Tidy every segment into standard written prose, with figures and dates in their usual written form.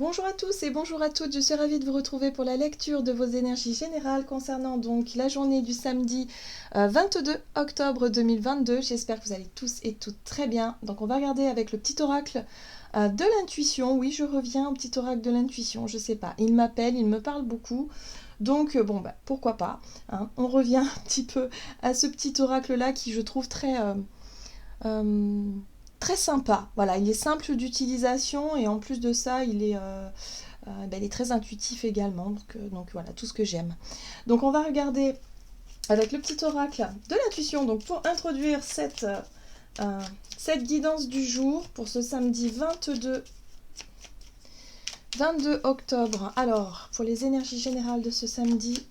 Bonjour à tous et bonjour à toutes, je suis ravie de vous retrouver pour la lecture de vos énergies générales concernant donc la journée du samedi 22 octobre 2022. J'espère que vous allez tous et toutes très bien. Donc on va regarder avec le petit oracle de l'intuition. Oui, je reviens au petit oracle de l'intuition, je sais pas, il m'appelle, il me parle beaucoup. Donc bon, pourquoi pas, hein. On revient un petit peu à ce petit oracle là qui je trouve euh, très sympa. Voilà, il est simple d'utilisation et en plus de ça, il est très intuitif également. Donc voilà, tout ce que j'aime. Donc on va regarder avec le petit oracle de l'intuition. Donc pour introduire cette guidance du jour pour ce samedi 22 octobre. Alors, pour les énergies générales de ce samedi,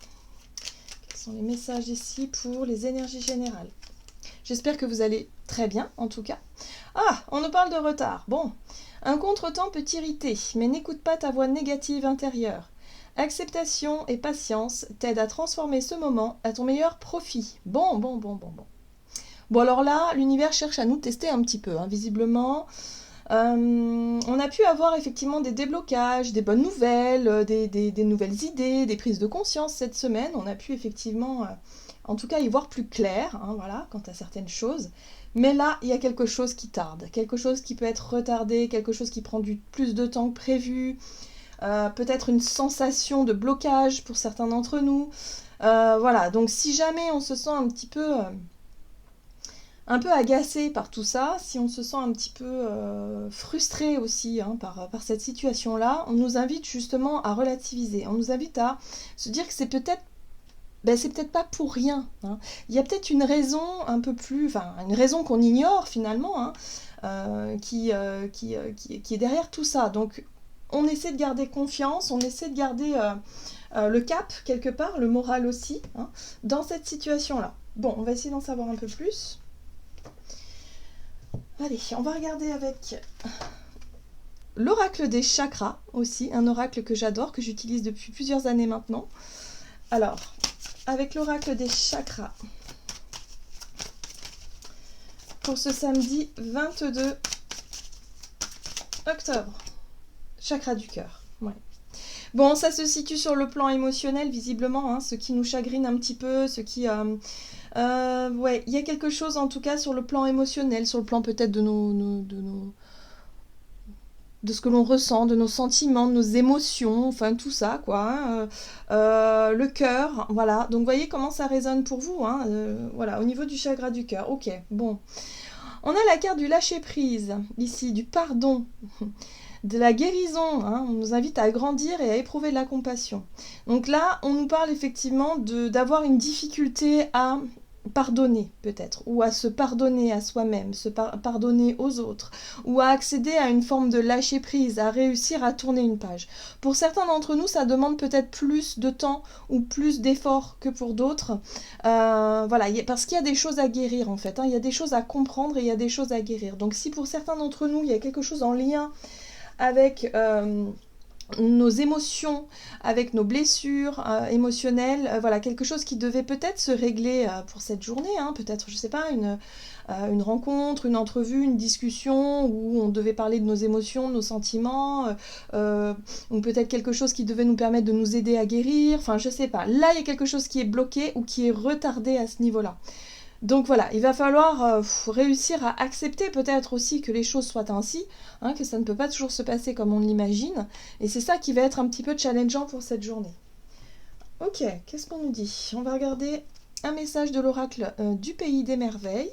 quels sont les messages ici pour les énergies générales? J'espère que vous allez très bien, en tout cas. Ah, on nous parle de retard. Bon, un contretemps peut t'irriter, mais n'écoute pas ta voix négative intérieure. Acceptation et patience t'aident à transformer ce moment à ton meilleur profit. Bon. Bon, alors là, l'univers cherche à nous tester un petit peu, hein, visiblement. On a pu avoir effectivement des déblocages, des bonnes nouvelles, des nouvelles idées, des prises de conscience cette semaine. On a pu effectivement, en tout cas, y voir plus clair, hein, voilà, quant à certaines choses. Mais là, il y a quelque chose qui tarde, quelque chose qui peut être retardé, quelque chose qui prend plus de temps que prévu, peut-être une sensation de blocage pour certains d'entre nous. Voilà, donc si jamais on se sent un peu agacé par tout ça, si on se sent un petit peu frustré aussi, hein, par cette situation-là, on nous invite justement à relativiser. On nous invite à se dire que c'est peut-être pas pour rien, hein. Il y a peut-être une raison un peu plus, enfin une raison qu'on ignore finalement, hein, qui est derrière tout ça. Donc on essaie de garder confiance, on essaie de garder le cap quelque part, le moral aussi, hein, dans cette situation-là. Bon, on va essayer d'en savoir un peu plus. Allez, on va regarder avec l'oracle des chakras aussi, un oracle que j'adore, que j'utilise depuis plusieurs années maintenant. Alors, avec l'oracle des chakras, pour ce samedi 22 octobre, chakra du cœur. Ouais. Bon, ça se situe sur le plan émotionnel, visiblement, hein, ce qui nous chagrine un petit peu, ce qui... ouais, il y a quelque chose en tout cas sur le plan émotionnel, sur le plan peut-être de ce que l'on ressent, de nos sentiments, de nos émotions, enfin tout ça, quoi, hein. Le cœur, voilà. Donc, vous voyez comment ça résonne pour vous, hein, voilà, au niveau du chakra du cœur. Ok, bon. On a la carte du lâcher-prise, ici, du pardon, de la guérison, hein. On nous invite à grandir et à éprouver de la compassion. Donc là, on nous parle effectivement d'avoir une difficulté à pardonner peut-être, ou à se pardonner à soi-même, pardonner aux autres, ou à accéder à une forme de lâcher prise, à réussir à tourner une page. Pour certains d'entre nous, ça demande peut-être plus de temps ou plus d'efforts que pour d'autres. Voilà, parce qu'il y a des choses à guérir en fait, hein. Il y a des choses à comprendre et il y a des choses à guérir. Donc si pour certains d'entre nous, il y a quelque chose en lien avec nos émotions, avec nos blessures émotionnelles, voilà, quelque chose qui devait peut-être se régler pour cette journée, hein, peut-être, je sais pas, une rencontre, une entrevue, une discussion où on devait parler de nos émotions, de nos sentiments, ou peut-être quelque chose qui devait nous permettre de nous aider à guérir, enfin je sais pas. Là, il y a quelque chose qui est bloqué ou qui est retardé à ce niveau-là. Donc voilà, il va falloir réussir à accepter peut-être aussi que les choses soient ainsi, hein, que ça ne peut pas toujours se passer comme on l'imagine, et c'est ça qui va être un petit peu challengeant pour cette journée. Ok, qu'est-ce qu'on nous dit? On va regarder un message de l'oracle du pays des merveilles.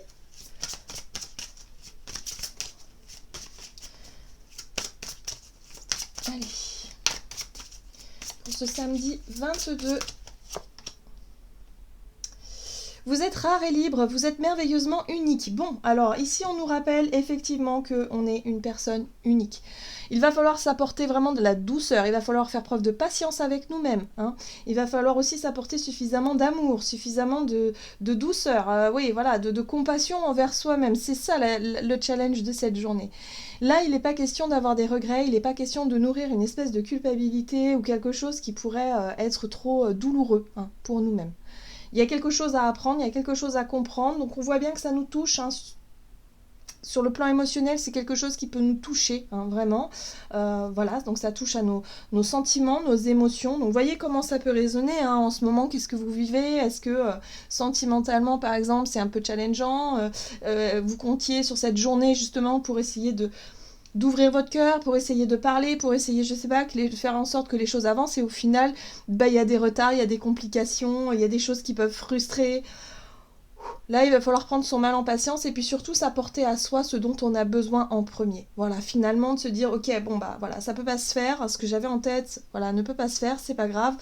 Allez, pour ce samedi 22. Vous êtes rare et libre, vous êtes merveilleusement unique. Bon, alors ici on nous rappelle effectivement qu'on est une personne unique. Il va falloir s'apporter vraiment de la douceur, il va falloir faire preuve de patience avec nous-mêmes, hein. Il va falloir aussi s'apporter suffisamment d'amour, suffisamment de douceur, oui, voilà, de compassion envers soi-même. C'est ça le challenge de cette journée. Là, il n'est pas question d'avoir des regrets, il n'est pas question de nourrir une espèce de culpabilité ou quelque chose qui pourrait être trop douloureux, hein, pour nous-mêmes. Il y a quelque chose à apprendre, il y a quelque chose à comprendre, donc on voit bien que ça nous touche, hein, sur le plan émotionnel, c'est quelque chose qui peut nous toucher, hein, vraiment. Voilà, donc ça touche à nos sentiments, nos émotions. Donc voyez comment ça peut résonner, hein, en ce moment, qu'est-ce que vous vivez? Est-ce que sentimentalement, par exemple, c'est un peu challengeant? Vous comptiez sur cette journée justement pour essayer d'ouvrir votre cœur, pour essayer de parler, pour essayer, je sais pas, de faire en sorte que les choses avancent, et au final, bah, il y a des retards, il y a des complications, il y a des choses qui peuvent frustrer. Là, il va falloir prendre son mal en patience et puis surtout s'apporter à soi ce dont on a besoin en premier. Voilà, finalement, de se dire, ok, bon, bah voilà, ça peut pas se faire, ce que j'avais en tête, voilà, ne peut pas se faire, c'est pas grave.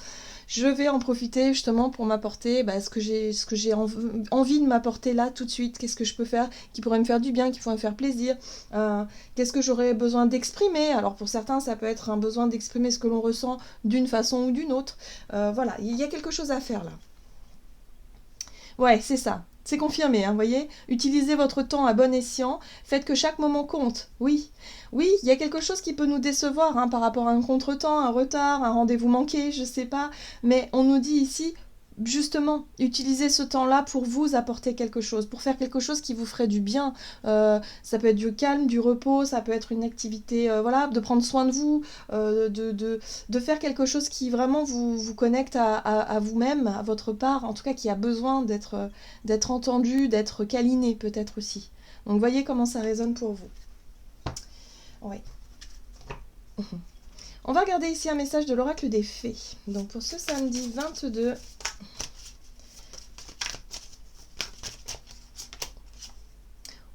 Je vais en profiter justement pour m'apporter ce que j'ai envie de m'apporter là tout de suite. Qu'est-ce que je peux faire qui pourrait me faire du bien, qui pourrait me faire plaisir. Qu'est-ce que j'aurais besoin d'exprimer? Alors pour certains, ça peut être un besoin d'exprimer ce que l'on ressent d'une façon ou d'une autre. Voilà, il y a quelque chose à faire là. Ouais, c'est ça. C'est confirmé, hein, voyez. Utilisez votre temps à bon escient. Faites que chaque moment compte. Oui, oui, il y a quelque chose qui peut nous décevoir, hein, par rapport à un contretemps, un retard, un rendez-vous manqué, je sais pas. Mais on nous dit ici, justement, utilisez ce temps-là pour vous apporter quelque chose, pour faire quelque chose qui vous ferait du bien. Ça peut être du calme, du repos, ça peut être une activité, voilà, de prendre soin de vous, de faire quelque chose qui vraiment vous connecte à vous-même, à votre part, en tout cas qui a besoin d'être entendu, d'être câliné peut-être aussi. Donc voyez comment ça résonne pour vous. Oui. On va regarder ici un message de l'oracle des fées. Donc pour ce samedi 22...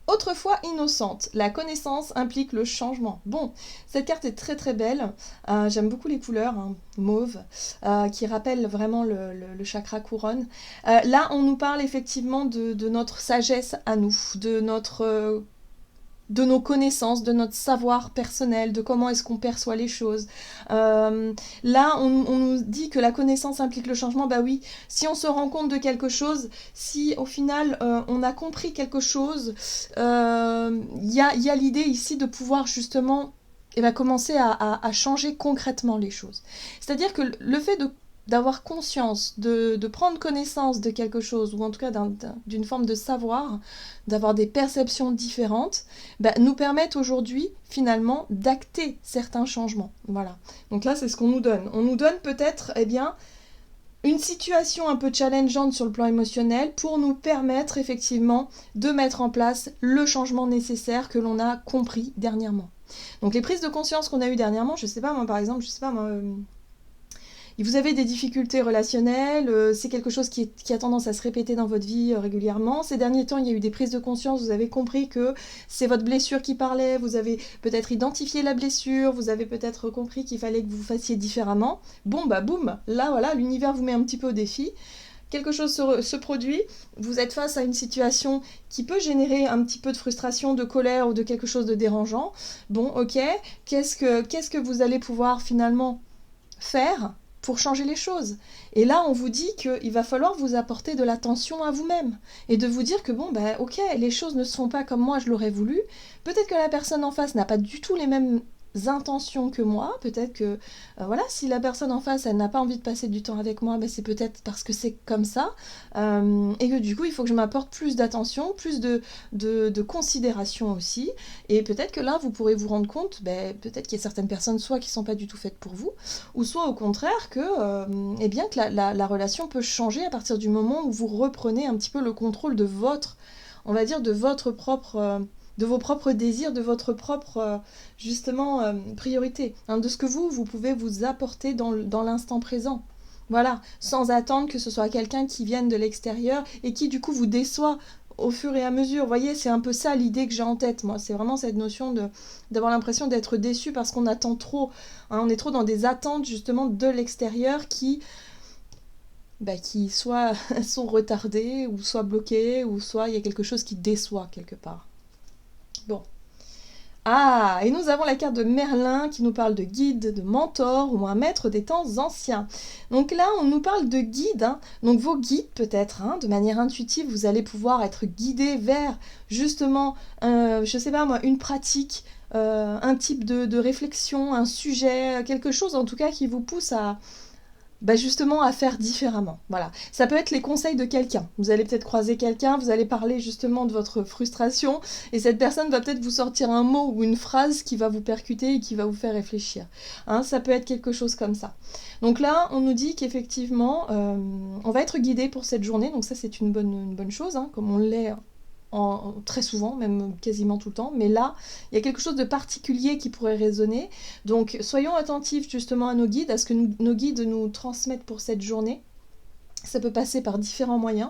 Autrefois innocente, la connaissance implique le changement. Bon, cette carte est très très belle. J'aime beaucoup les couleurs, hein, mauve, qui rappellent vraiment le chakra couronne. Là, on nous parle effectivement de notre sagesse à nous, de nos connaissances, de notre savoir personnel, de comment est-ce qu'on perçoit les choses. Là, on nous dit que la connaissance implique le changement. Bah oui, si on se rend compte de quelque chose, si au final on a compris quelque chose, y a l'idée ici de pouvoir justement commencer à changer concrètement les choses. C'est-à-dire que le fait d'avoir conscience, de prendre connaissance de quelque chose, ou en tout cas d'une forme de savoir, d'avoir des perceptions différentes, nous permettent aujourd'hui, finalement, d'acter certains changements. Voilà. Donc là, c'est ce qu'on nous donne. On nous donne peut-être, une situation un peu challengeante sur le plan émotionnel pour nous permettre, effectivement, de mettre en place le changement nécessaire que l'on a compris dernièrement. Donc les prises de conscience qu'on a eues dernièrement, je sais pas, moi, par exemple, vous avez des difficultés relationnelles, c'est quelque chose qui a tendance à se répéter dans votre vie régulièrement. Ces derniers temps, il y a eu des prises de conscience, vous avez compris que c'est votre blessure qui parlait, vous avez peut-être identifié la blessure, vous avez peut-être compris qu'il fallait que vous fassiez différemment. Bon, boum, là, voilà, l'univers vous met un petit peu au défi. Quelque chose se produit, vous êtes face à une situation qui peut générer un petit peu de frustration, de colère ou de quelque chose de dérangeant. Bon, ok, qu'est-ce que vous allez pouvoir finalement faire pour changer les choses? Et là, on vous dit qu'il va falloir vous apporter de l'attention à vous-même et de vous dire que ok, les choses ne se font pas comme moi je l'aurais voulu. Peut-être que la personne en face n'a pas du tout les mêmes intentions que moi, peut-être que si la personne en face elle n'a pas envie de passer du temps avec moi, c'est peut-être parce que c'est comme ça, et que du coup il faut que je m'apporte plus d'attention, plus de considération aussi, et peut-être que là vous pourrez vous rendre compte, peut-être qu'il y a certaines personnes soit qui sont pas du tout faites pour vous, ou soit au contraire que la relation peut changer à partir du moment où vous reprenez un petit peu le contrôle de votre, on va dire, de votre propre de vos propres désirs, de votre propre, priorité, hein, de ce que vous pouvez vous apporter dans l'instant présent. Voilà, sans attendre que ce soit quelqu'un qui vienne de l'extérieur et qui du coup vous déçoit au fur et à mesure. Vous voyez, c'est un peu ça l'idée que j'ai en tête, moi. C'est vraiment cette notion d'avoir l'impression d'être déçu parce qu'on attend trop. Hein, on est trop dans des attentes justement de l'extérieur qui soit sont retardées, ou soit bloquées, ou soit il y a quelque chose qui déçoit quelque part. Bon. Ah, et nous avons la carte de Merlin qui nous parle de guide, de mentor ou un maître des temps anciens. Donc là, on nous parle de guide, hein. Donc vos guides peut-être, hein, de manière intuitive, vous allez pouvoir être guidé vers justement, une pratique, un type de réflexion, un sujet, quelque chose en tout cas qui vous pousse bah justement à faire différemment. Voilà. Ça peut être les conseils de quelqu'un. Vous allez peut-être croiser quelqu'un, vous allez parler justement de votre frustration, et cette personne va peut-être vous sortir un mot ou une phrase qui va vous percuter et qui va vous faire réfléchir. Hein, ça peut être quelque chose comme ça. Donc là, on nous dit qu'effectivement, on va être guidé pour cette journée, donc ça c'est une bonne chose, hein, comme on l'est très souvent, même quasiment tout le temps, mais là, il y a quelque chose de particulier qui pourrait résonner. Donc, soyons attentifs justement à nos guides, à ce que nos guides nous transmettent pour cette journée. Ça peut passer par différents moyens,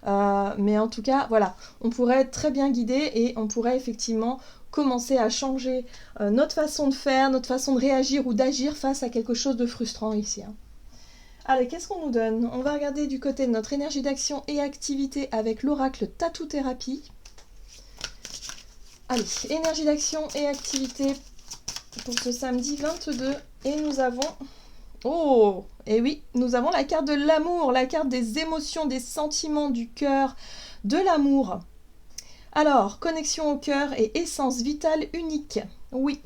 mais en tout cas, voilà, on pourrait être très bien guidé et on pourrait effectivement commencer à changer notre façon de faire, notre façon de réagir ou d'agir face à quelque chose de frustrant ici. Hein. Allez, qu'est-ce qu'on nous donne? On va regarder du côté de notre énergie d'action et activité avec l'oracle Tattoo Thérapie. Allez, énergie d'action et activité pour ce samedi 22. Et nous avons... Oh, et oui, nous avons la carte de l'amour, la carte des émotions, des sentiments, du cœur, de l'amour. Alors, connexion au cœur et essence vitale unique. Oui.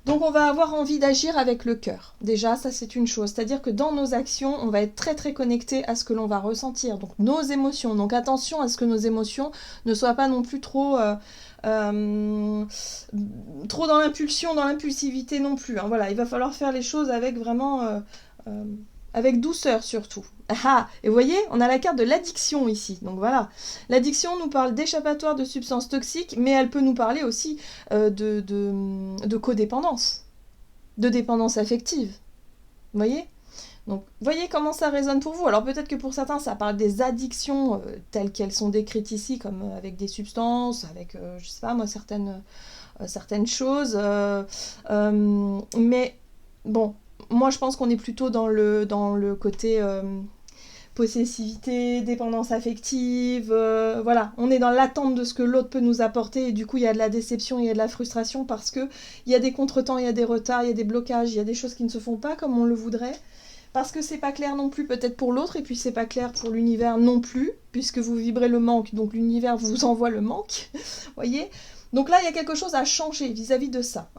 Donc on va avoir envie d'agir avec le cœur. Déjà, ça c'est une chose. C'est-à-dire que dans nos actions, on va être très très connecté à ce que l'on va ressentir. Donc nos émotions. Donc attention à ce que nos émotions ne soient pas non plus trop dans l'impulsion, dans l'impulsivité non plus. Hein. Voilà, il va falloir faire les choses avec vraiment... avec douceur surtout. Ah, et vous voyez, on a la carte de l'addiction ici. Donc voilà, l'addiction nous parle d'échappatoire de substances toxiques, mais elle peut nous parler aussi de codépendance, de dépendance affective. Vous voyez? Donc, voyez comment ça résonne pour vous. Alors peut-être que pour certains, ça parle des addictions telles qu'elles sont décrites ici, comme avec des substances, avec, je sais pas moi, certaines choses. Mais bon, moi je pense qu'on est plutôt dans le côté possessivité, dépendance affective, voilà, on est dans l'attente de ce que l'autre peut nous apporter et du coup il y a de la déception, il y a de la frustration parce que il y a des contretemps, il y a des retards, il y a des blocages, il y a des choses qui ne se font pas comme on le voudrait. Parce que c'est pas clair non plus peut-être pour l'autre et puis c'est pas clair pour l'univers non plus puisque vous vibrez le manque donc l'univers vous envoie le manque, voyez. Donc là il y a quelque chose à changer vis-à-vis de ça.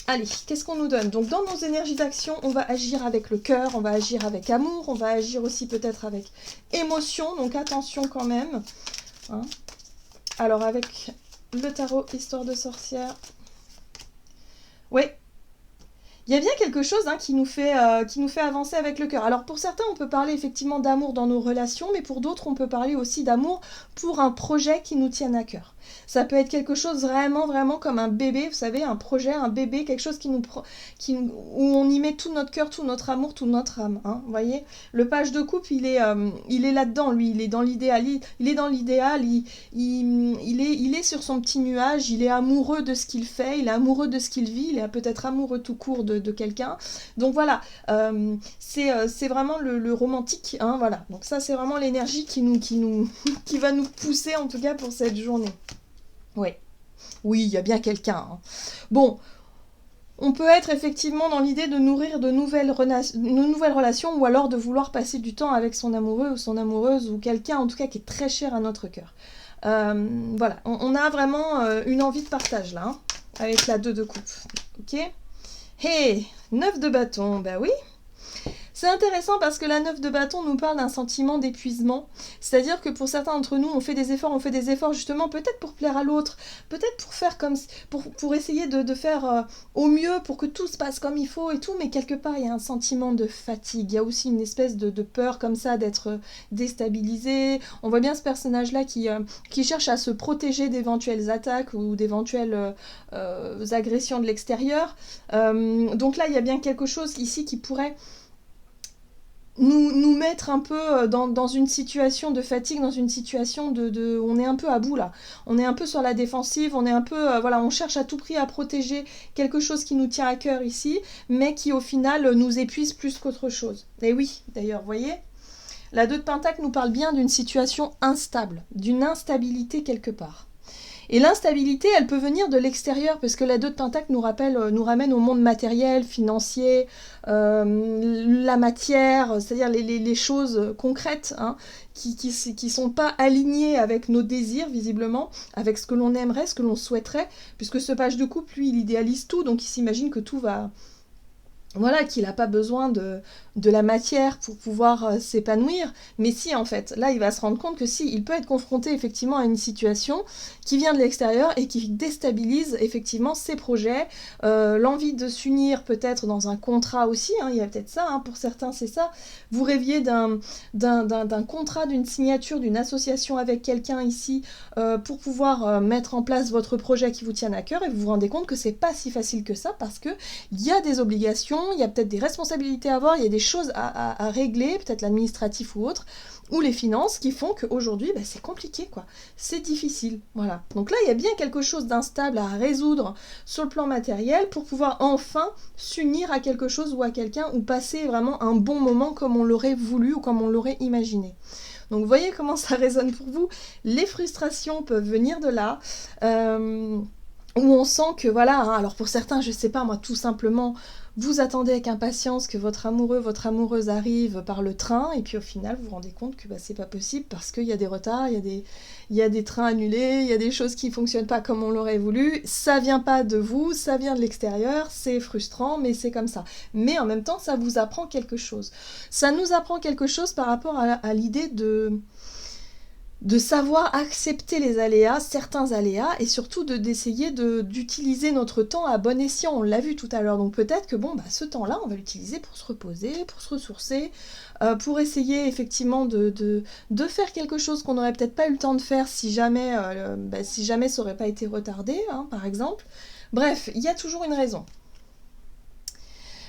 Allez, qu'est-ce qu'on nous donne? Donc dans nos énergies d'action, on va agir avec le cœur, on va agir avec amour, on va agir aussi peut-être avec émotion, donc attention quand même. Hein. Alors avec le tarot Histoire de sorcière, oui, il y a bien quelque chose qui nous fait avancer avec le cœur. Alors pour certains, on peut parler effectivement d'amour dans nos relations, mais pour d'autres, on peut parler aussi d'amour pour un projet qui nous tienne à cœur. Ça peut être quelque chose vraiment, vraiment comme un bébé, vous savez, un projet, un bébé, quelque chose où on y met tout notre cœur, tout notre amour, toute notre âme. Hein, vous voyez, le page de couple, il est là-dedans, lui, il est dans l'idéal, il est sur son petit nuage, il est amoureux de ce qu'il fait, il est amoureux de ce qu'il vit, il est peut-être amoureux tout court de quelqu'un. Donc voilà, c'est vraiment le romantique. Hein, voilà. Donc ça, c'est vraiment l'énergie qui va nous pousser, en tout cas, pour cette journée. Ouais. Oui, il y a bien quelqu'un. Hein. Bon, on peut être effectivement dans l'idée de nourrir de nouvelles relations ou alors de vouloir passer du temps avec son amoureux ou son amoureuse ou quelqu'un en tout cas qui est très cher à notre cœur. Voilà, on a vraiment une envie de partage là, hein, avec la 2 de coupe. Ok? Hey, 9 de bâton, bah oui. C'est intéressant parce que la 9 de bâton nous parle d'un sentiment d'épuisement. C'est-à-dire que pour certains d'entre nous, on fait des efforts justement peut-être pour plaire à l'autre, peut-être pour faire comme pour essayer de faire au mieux pour que tout se passe comme il faut et tout, mais quelque part il y a un sentiment de fatigue. Il y a aussi une espèce de peur comme ça d'être déstabilisé. On voit bien ce personnage-là qui cherche à se protéger d'éventuelles attaques ou d'éventuelles agressions de l'extérieur. Donc là, il y a bien quelque chose ici qui pourrait nous mettre un peu dans une situation de fatigue, dans une situation on est un peu à bout là, on est un peu sur la défensive, on est un peu, voilà, on cherche à tout prix à protéger quelque chose qui nous tient à cœur ici, mais qui au final nous épuise plus qu'autre chose. Et oui, d'ailleurs, vous voyez, la 2 de Pentacle nous parle bien d'une situation instable, d'une instabilité quelque part. Et l'instabilité, elle peut venir de l'extérieur, parce que la 2 de Pentacle nous ramène au monde matériel, financier, la matière, c'est-à-dire les choses concrètes, hein, qui sont pas alignées avec nos désirs, visiblement, avec ce que l'on aimerait, ce que l'on souhaiterait, puisque ce page de couple, lui, il idéalise tout, donc il s'imagine que tout va voilà, qu'il n'a pas besoin de la matière pour pouvoir s'épanouir, mais si en fait, là il va se rendre compte que si, il peut être confronté effectivement à une situation qui vient de l'extérieur et qui déstabilise effectivement ses projets, l'envie de s'unir peut-être dans un contrat aussi, hein, il y a peut-être ça, hein, pour certains c'est ça, vous rêviez d'un contrat, d'une signature, d'une association avec quelqu'un ici pour pouvoir mettre en place votre projet qui vous tient à cœur et vous vous rendez compte que c'est pas si facile que ça parce que il y a des obligations, il y a peut-être des responsabilités à avoir, il y a des choses à régler, peut-être l'administratif ou autre, ou les finances qui font qu'aujourd'hui, bah, c'est compliqué, quoi. C'est difficile, voilà. Donc là, il y a bien quelque chose d'instable à résoudre sur le plan matériel pour pouvoir enfin s'unir à quelque chose ou à quelqu'un ou passer vraiment un bon moment comme on l'aurait voulu ou comme on l'aurait imaginé. Donc vous voyez comment ça résonne pour vous. Les frustrations peuvent venir de là. Où on sent que voilà, hein, alors pour certains, je sais pas moi, tout simplement, vous attendez avec impatience que votre amoureux, votre amoureuse arrive par le train, et puis au final, vous vous rendez compte que bah, c'est pas possible parce qu'il y a des retards, il y a des trains annulés, il y a des choses qui fonctionnent pas comme on l'aurait voulu, ça vient pas de vous, ça vient de l'extérieur, c'est frustrant, mais c'est comme ça. Mais en même temps, ça vous apprend quelque chose. Ça nous apprend quelque chose par rapport à l'idée de savoir accepter les aléas, certains aléas, et surtout d'essayer d'utiliser notre temps à bon escient. On l'a vu tout à l'heure, donc peut-être que bon, bah, ce temps-là, on va l'utiliser pour se reposer, pour se ressourcer, pour essayer effectivement de faire quelque chose qu'on n'aurait peut-être pas eu le temps de faire si jamais ça n'aurait pas été retardé, hein, par exemple. Bref, il y a toujours une raison.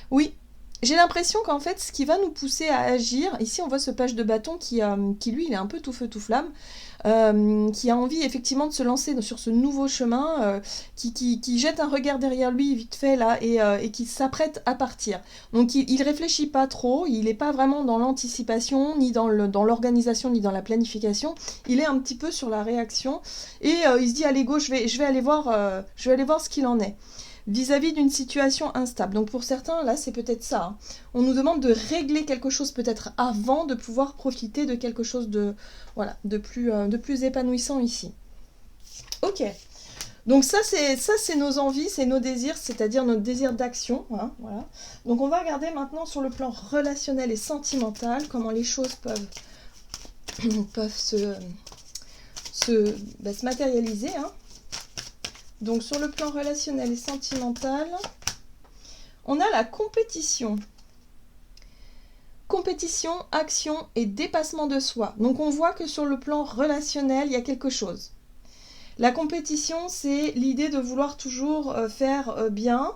Oui, j'ai l'impression qu'en fait, ce qui va nous pousser à agir, ici on voit ce page de bâton qui lui, il est un peu tout feu tout flamme, qui a envie effectivement de se lancer sur ce nouveau chemin, qui jette un regard derrière lui vite fait là et qui s'apprête à partir. Donc il réfléchit pas trop, il n'est pas vraiment dans l'anticipation, ni dans l'organisation, ni dans la planification, il est un petit peu sur la réaction et il se dit allez go, je vais aller voir ce qu'il en est vis-à-vis d'une situation instable. Donc pour certains, là, c'est peut-être ça. Hein. On nous demande de régler quelque chose peut-être avant de pouvoir profiter de quelque chose de plus épanouissant ici. Ok. Donc ça, c'est nos envies, c'est nos désirs, c'est-à-dire notre désir d'action. Hein, voilà. Donc on va regarder maintenant sur le plan relationnel et sentimental comment les choses peuvent se matérialiser. Hein. Donc sur le plan relationnel et sentimental, on a la compétition. Compétition, action et dépassement de soi. Donc on voit que sur le plan relationnel, il y a quelque chose. La compétition, c'est l'idée de vouloir toujours faire bien.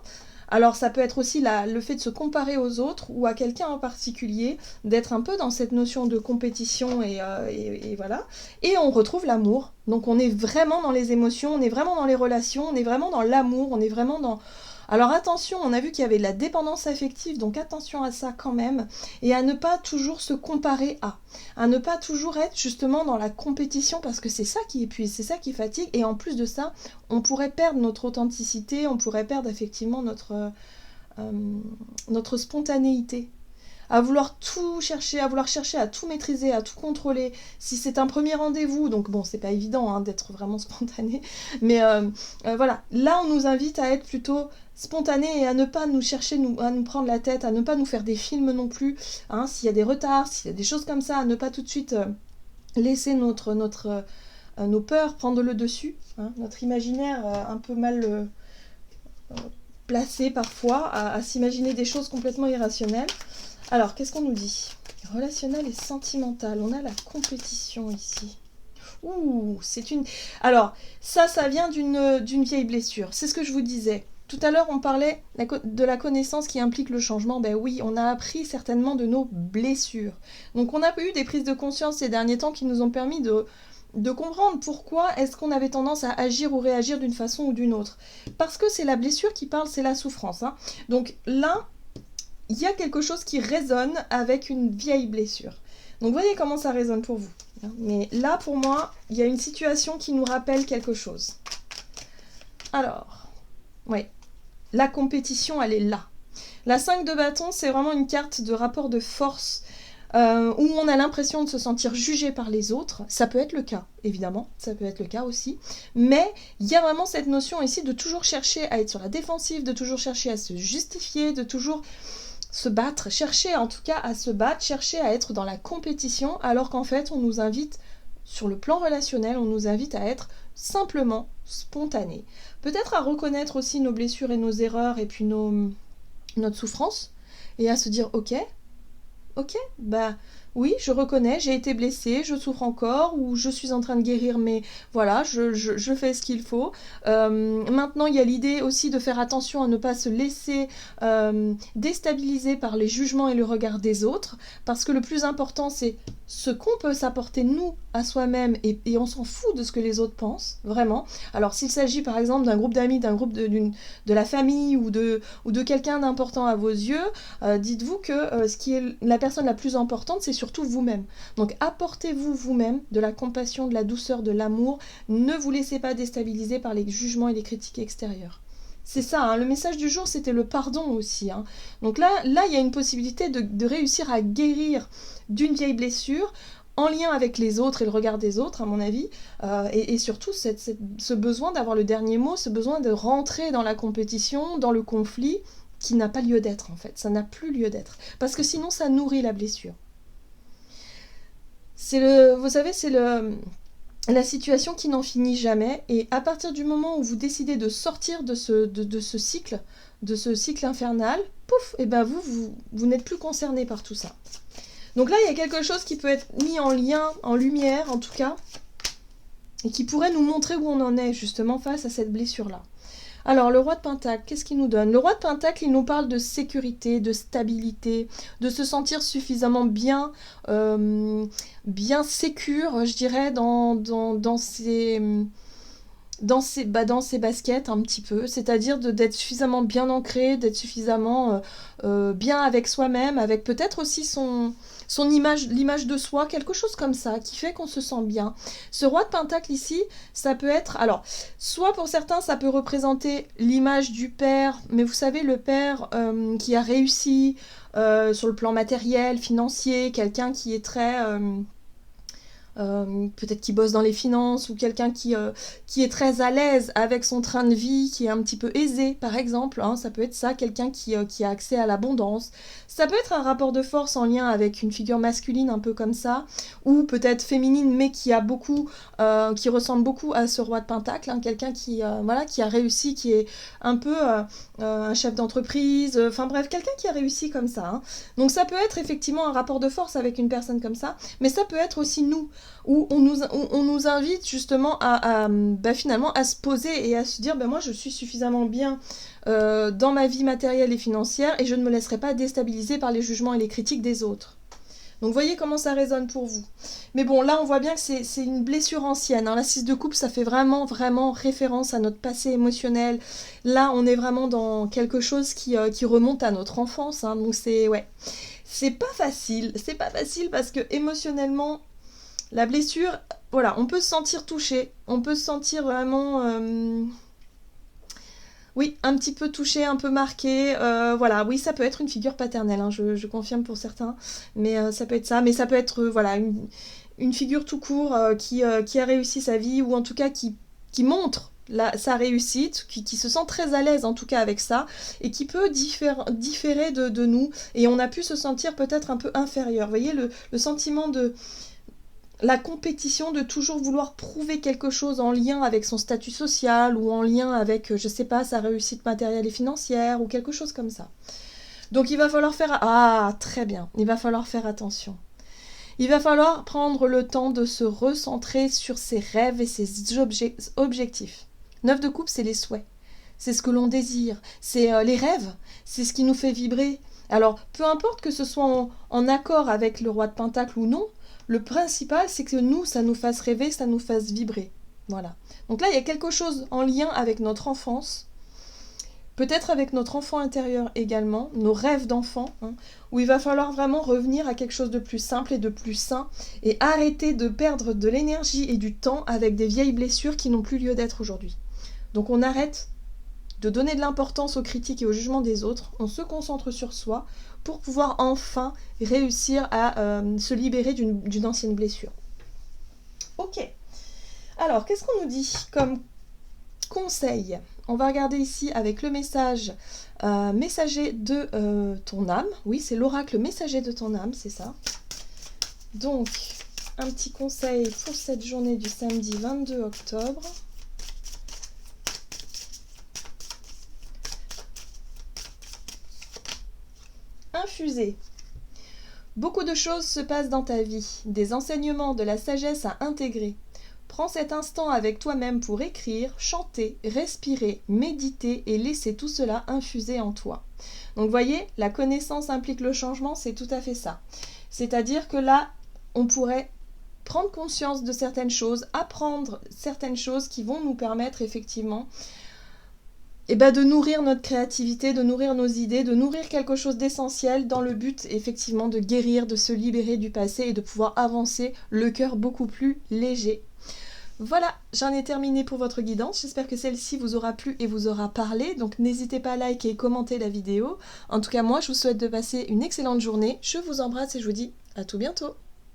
Alors ça peut être aussi le fait de se comparer aux autres ou à quelqu'un en particulier, d'être un peu dans cette notion de compétition et voilà. Et on retrouve l'amour. Donc on est vraiment dans les émotions, on est vraiment dans les relations, on est vraiment dans l'amour, on est vraiment dans... Alors attention, on a vu qu'il y avait de la dépendance affective, donc attention à ça quand même, et à ne pas toujours se comparer à ne pas toujours être justement dans la compétition, parce que c'est ça qui épuise, c'est ça qui fatigue, et en plus de ça, on pourrait perdre notre authenticité, on pourrait perdre effectivement notre spontanéité. À vouloir tout chercher, à vouloir chercher à tout maîtriser, à tout contrôler. Si c'est un premier rendez-vous, donc bon, c'est pas évident hein, d'être vraiment spontané, mais voilà, là on nous invite à être plutôt spontané et à ne pas nous chercher, à nous prendre la tête, à ne pas nous faire des films non plus, hein, s'il y a des retards, s'il y a des choses comme ça, à ne pas tout de suite laisser nos peurs prendre le dessus, hein, notre imaginaire un peu mal placé parfois, à s'imaginer des choses complètement irrationnelles. Alors, qu'est-ce qu'on nous dit? Relationnel et sentimental. On a la compétition ici. Ouh, c'est une... Alors, ça vient d'une vieille blessure. C'est ce que je vous disais. Tout à l'heure, on parlait de la connaissance qui implique le changement. Ben oui, on a appris certainement de nos blessures. Donc, on a eu des prises de conscience ces derniers temps qui nous ont permis de comprendre pourquoi est-ce qu'on avait tendance à agir ou réagir d'une façon ou d'une autre. Parce que c'est la blessure qui parle, c'est la souffrance. Hein. Donc là, il y a quelque chose qui résonne avec une vieille blessure. Donc voyez comment ça résonne pour vous. Mais là, pour moi, il y a une situation qui nous rappelle quelque chose. Alors, oui, la compétition, elle est là. La 5 de bâton, c'est vraiment une carte de rapport de force. où on a l'impression de se sentir jugé par les autres. Ça peut être le cas, évidemment, ça peut être le cas aussi. Mais il y a vraiment cette notion ici de toujours chercher à être sur la défensive, de toujours chercher à se justifier, de toujours se battre, chercher en tout cas à se battre, chercher à être dans la compétition, alors qu'en fait on nous invite, sur le plan relationnel, on nous invite à être simplement spontané. Peut-être à reconnaître aussi nos blessures et nos erreurs et puis notre souffrance, et à se dire ok, bah oui, je reconnais, j'ai été blessée, je souffre encore, ou je suis en train de guérir, mais voilà, je fais ce qu'il faut. Maintenant, il y a l'idée aussi de faire attention à ne pas se laisser déstabiliser par les jugements et le regard des autres, parce que le plus important, c'est ce qu'on peut s'apporter nous à soi-même, et on s'en fout de ce que les autres pensent, vraiment. Alors, s'il s'agit par exemple d'un groupe d'amis, d'un groupe de la famille, ou de quelqu'un d'important à vos yeux, dites-vous que ce qui est la personne la plus importante, c'est surtout vous-même. Donc apportez-vous vous-même de la compassion, de la douceur, de l'amour. Ne vous laissez pas déstabiliser par les jugements et les critiques extérieures. C'est ça, hein. Le message du jour, c'était le pardon aussi, hein. Donc là, il y a une possibilité de réussir à guérir d'une vieille blessure en lien avec les autres et le regard des autres, à mon avis, et surtout ce besoin d'avoir le dernier mot, ce besoin de rentrer dans la compétition, dans le conflit, qui n'a pas lieu d'être en fait, ça n'a plus lieu d'être, parce que sinon ça nourrit la blessure. Vous savez, c'est la situation qui n'en finit jamais, et à partir du moment où vous décidez de sortir de ce cycle infernal, pouf, et ben vous n'êtes plus concerné par tout ça. Donc là, il y a quelque chose qui peut être mis en lien, en lumière en tout cas, et qui pourrait nous montrer où on en est justement face à cette blessure-là. Alors, le roi de Pentacle, qu'est-ce qu'il nous donne? Le roi de Pentacle, il nous parle de sécurité, de stabilité, de se sentir suffisamment bien sécure, je dirais, dans ses baskets un petit peu, c'est-à-dire d'être suffisamment bien ancré, d'être suffisamment bien avec soi-même, avec peut-être aussi son image, l'image de soi, quelque chose comme ça, qui fait qu'on se sent bien. Ce roi de Pentacle ici, ça peut être, alors, soit pour certains, ça peut représenter l'image du père, mais vous savez, le père qui a réussi sur le plan matériel, financier, quelqu'un qui est très... peut-être qui bosse dans les finances, ou quelqu'un qui est très à l'aise avec son train de vie, qui est un petit peu aisé par exemple, hein, ça peut être ça, quelqu'un qui a accès à l'abondance. Ça peut être un rapport de force en lien avec une figure masculine un peu comme ça, ou peut-être féminine mais qui ressemble beaucoup à ce roi de Pentacle, hein, quelqu'un qui a réussi, qui est un peu un chef d'entreprise, enfin bref, quelqu'un qui a réussi comme ça, hein. Donc ça peut être effectivement un rapport de force avec une personne comme ça, mais ça peut être aussi nous, où on nous invite justement finalement à se poser et à se dire moi je suis suffisamment bien dans ma vie matérielle et financière, et je ne me laisserai pas déstabiliser par les jugements et les critiques des autres. Donc voyez comment ça résonne pour vous. Mais bon, là on voit bien que c'est une blessure ancienne, hein. La 6 de coupe, ça fait vraiment, vraiment référence à notre passé émotionnel. Là on est vraiment dans quelque chose qui remonte à notre enfance, hein. Donc c'est pas facile parce que émotionnellement, la blessure, voilà, on peut se sentir touché, on peut se sentir vraiment... oui, un petit peu touché, un peu marqué, voilà, oui, ça peut être une figure paternelle, hein, je confirme pour certains, mais ça peut être ça, mais ça peut être, voilà, une figure tout court qui a réussi sa vie, ou en tout cas qui montre sa réussite, qui se sent très à l'aise en tout cas avec ça, et qui peut différer de nous, et on a pu se sentir peut-être un peu inférieur. Vous voyez, le sentiment de... la compétition, de toujours vouloir prouver quelque chose en lien avec son statut social, ou en lien avec, je sais pas, sa réussite matérielle et financière, ou quelque chose comme ça. Donc il va falloir faire... Ah, très bien, il va falloir faire attention. Il va falloir prendre le temps de se recentrer sur ses rêves et ses objectifs. 9 de coupe, c'est les souhaits. C'est ce que l'on désire. C'est les rêves. C'est ce qui nous fait vibrer. Alors, peu importe que ce soit en accord avec le roi de Pentacle ou non, le principal, c'est que ça nous fasse rêver, ça nous fasse vibrer. Voilà. Donc là, il y a quelque chose en lien avec notre enfance, peut-être avec notre enfant intérieur également, nos rêves d'enfant, hein, où il va falloir vraiment revenir à quelque chose de plus simple et de plus sain, et arrêter de perdre de l'énergie et du temps avec des vieilles blessures qui n'ont plus lieu d'être aujourd'hui. Donc on arrête de donner de l'importance aux critiques et au jugement des autres. On se concentre sur soi pour pouvoir enfin réussir à se libérer d'une ancienne blessure. Ok. Alors, qu'est-ce qu'on nous dit comme conseil? On va regarder ici avec le message messager de ton âme. Oui, c'est l'oracle messager de ton âme, c'est ça. Donc, un petit conseil pour cette journée du samedi 22 octobre. Infusé. Beaucoup de choses se passent dans ta vie, des enseignements, de la sagesse à intégrer. Prends cet instant avec toi-même pour écrire, chanter, respirer, méditer et laisser tout cela infuser en toi. Donc voyez, la connaissance implique le changement, c'est tout à fait ça. C'est-à-dire que là, on pourrait prendre conscience de certaines choses, apprendre certaines choses qui vont nous permettre effectivement de nourrir notre créativité, de nourrir nos idées, de nourrir quelque chose d'essentiel dans le but effectivement de guérir, de se libérer du passé et de pouvoir avancer le cœur beaucoup plus léger. Voilà, j'en ai terminé pour votre guidance. J'espère que celle-ci vous aura plu et vous aura parlé. Donc n'hésitez pas à liker et commenter la vidéo. En tout cas, moi, je vous souhaite de passer une excellente journée. Je vous embrasse et je vous dis à tout bientôt.